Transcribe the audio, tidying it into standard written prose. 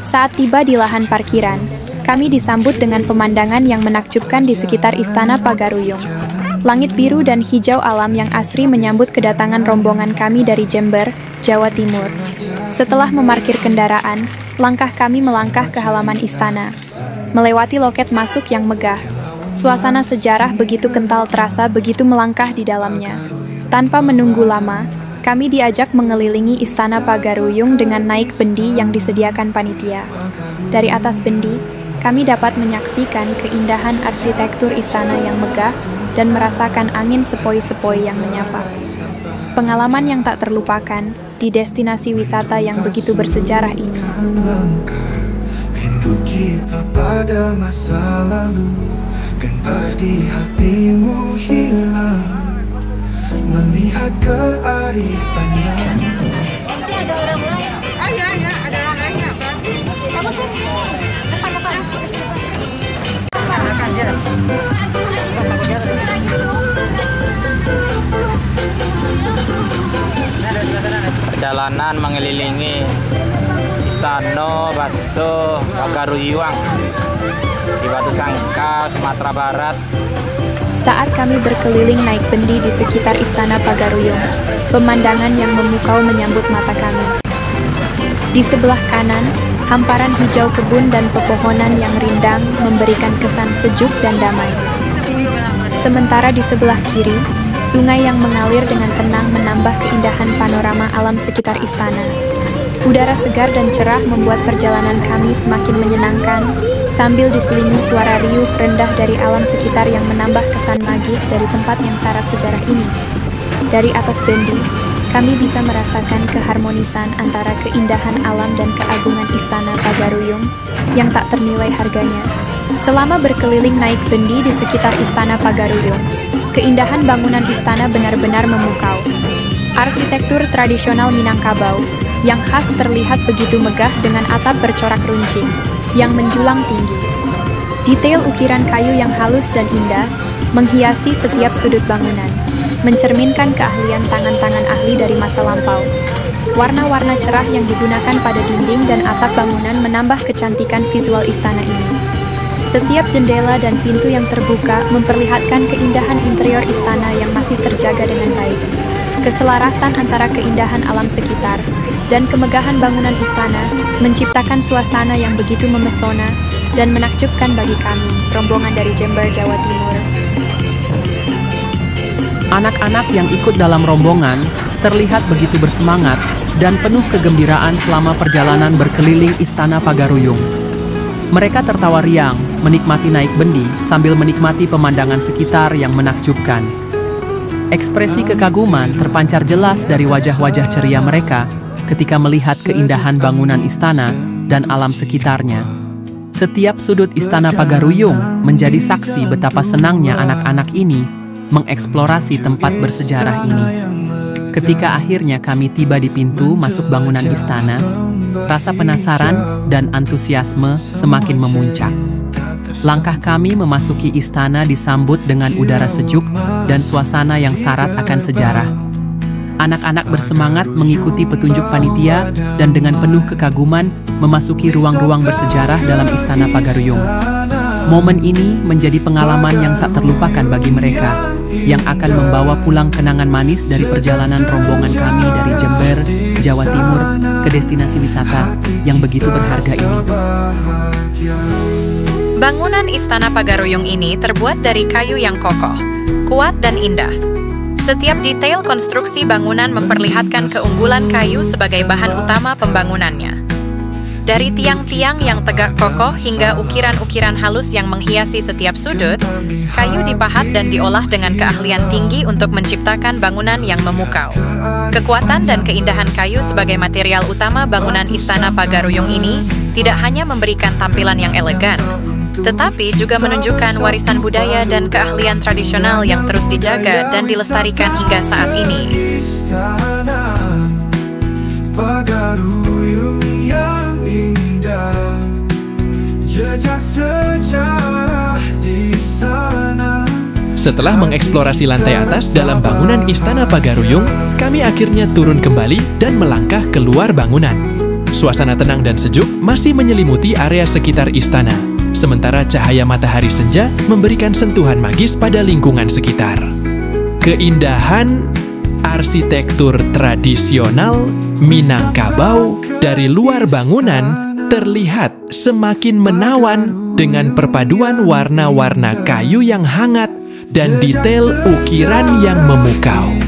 Saat tiba di lahan parkiran, kami disambut dengan pemandangan yang menakjubkan di sekitar Istana Pagaruyung. Langit biru dan hijau alam yang asri menyambut kedatangan rombongan kami dari Jember, Jawa Timur. Setelah memarkir kendaraan, langkah kami melangkah ke halaman istana. Melewati loket masuk yang megah. Suasana sejarah begitu kental terasa begitu melangkah di dalamnya. Tanpa menunggu lama, kami diajak mengelilingi Istana Pagaruyung dengan naik bendi yang disediakan panitia. Dari atas bendi, kami dapat menyaksikan keindahan arsitektur istana yang megah dan merasakan angin sepoi-sepoi yang menyapa. Pengalaman yang tak terlupakan di destinasi wisata yang begitu bersejarah ini. Rindu kita pada masa lalu, gambar di hatimu hilang, melihat kearifannya. Ada orang lain. Ya, ada orang lainnya. Kamu sini. Depan. Perjalanan mengelilingi Istana Pagaruyung di Batu Sangkau, Sumatera Barat. Saat kami berkeliling naik bendi di sekitar Istana Pagaruyung, pemandangan yang memukau menyambut mata kami. Di sebelah kanan, hamparan hijau kebun dan pepohonan yang rindang memberikan kesan sejuk dan damai. Sementara di sebelah kiri, sungai yang mengalir dengan tenang menambah keindahan panorama alam sekitar istana. Udara segar dan cerah membuat perjalanan kami semakin menyenangkan, sambil diselingi suara riuh rendah dari alam sekitar yang menambah kesan magis dari tempat yang syarat sejarah ini. Dari atas bendi, kami bisa merasakan keharmonisan antara keindahan alam dan keagungan Istana Pagaruyung yang tak ternilai harganya. Selama berkeliling naik bendi di sekitar Istana Pagaruyung, keindahan bangunan istana benar-benar memukau. Arsitektur tradisional Minangkabau yang khas terlihat begitu megah dengan atap bercorak runcing yang menjulang tinggi. Detail ukiran kayu yang halus dan indah menghiasi setiap sudut bangunan, mencerminkan keahlian tangan-tangan ahli dari masa lampau. Warna-warna cerah yang digunakan pada dinding dan atap bangunan menambah kecantikan visual istana ini. Setiap jendela dan pintu yang terbuka memperlihatkan keindahan interior istana yang masih terjaga dengan baik. Keselarasan antara keindahan alam sekitar dan kemegahan bangunan istana menciptakan suasana yang begitu memesona dan menakjubkan bagi kami, rombongan dari Jember, Jawa Timur. Anak-anak yang ikut dalam rombongan terlihat begitu bersemangat dan penuh kegembiraan selama perjalanan berkeliling Istana Pagaruyung. Mereka tertawa riang, menikmati naik bendi sambil menikmati pemandangan sekitar yang menakjubkan. Ekspresi kekaguman terpancar jelas dari wajah-wajah ceria mereka ketika melihat keindahan bangunan istana dan alam sekitarnya. Setiap sudut Istana Pagaruyung menjadi saksi betapa senangnya anak-anak ini mengeksplorasi tempat bersejarah ini. Ketika akhirnya kami tiba di pintu masuk bangunan istana, rasa penasaran dan antusiasme semakin memuncak. Langkah kami memasuki istana disambut dengan udara sejuk dan suasana yang syarat akan sejarah. Anak-anak bersemangat mengikuti petunjuk panitia dan dengan penuh kekaguman memasuki ruang-ruang bersejarah dalam Istana Pagaruyung. Momen ini menjadi pengalaman yang tak terlupakan bagi mereka, yang akan membawa pulang kenangan manis dari perjalanan rombongan kami dari Jember, Jawa Timur, ke destinasi wisata yang begitu berharga ini. Bangunan Istana Pagaruyung ini terbuat dari kayu yang kokoh, kuat dan indah. Setiap detail konstruksi bangunan memperlihatkan keunggulan kayu sebagai bahan utama pembangunannya. Dari tiang-tiang yang tegak kokoh hingga ukiran-ukiran halus yang menghiasi setiap sudut, kayu dipahat dan diolah dengan keahlian tinggi untuk menciptakan bangunan yang memukau. Kekuatan dan keindahan kayu sebagai material utama bangunan Istana Pagaruyung ini tidak hanya memberikan tampilan yang elegan, tetapi juga menunjukkan warisan budaya dan keahlian tradisional yang terus dijaga dan dilestarikan hingga saat ini. Pagaruyung yang indah, jejak sejarah di sana. Setelah mengeksplorasi lantai atas dalam bangunan Istana Pagaruyung, kami akhirnya turun kembali dan melangkah keluar bangunan. Suasana tenang dan sejuk masih menyelimuti area sekitar istana, sementara cahaya matahari senja memberikan sentuhan magis pada lingkungan sekitar. Keindahan arsitektur tradisional Minangkabau dari luar bangunan terlihat semakin menawan dengan perpaduan warna-warna kayu yang hangat dan detail ukiran yang memukau.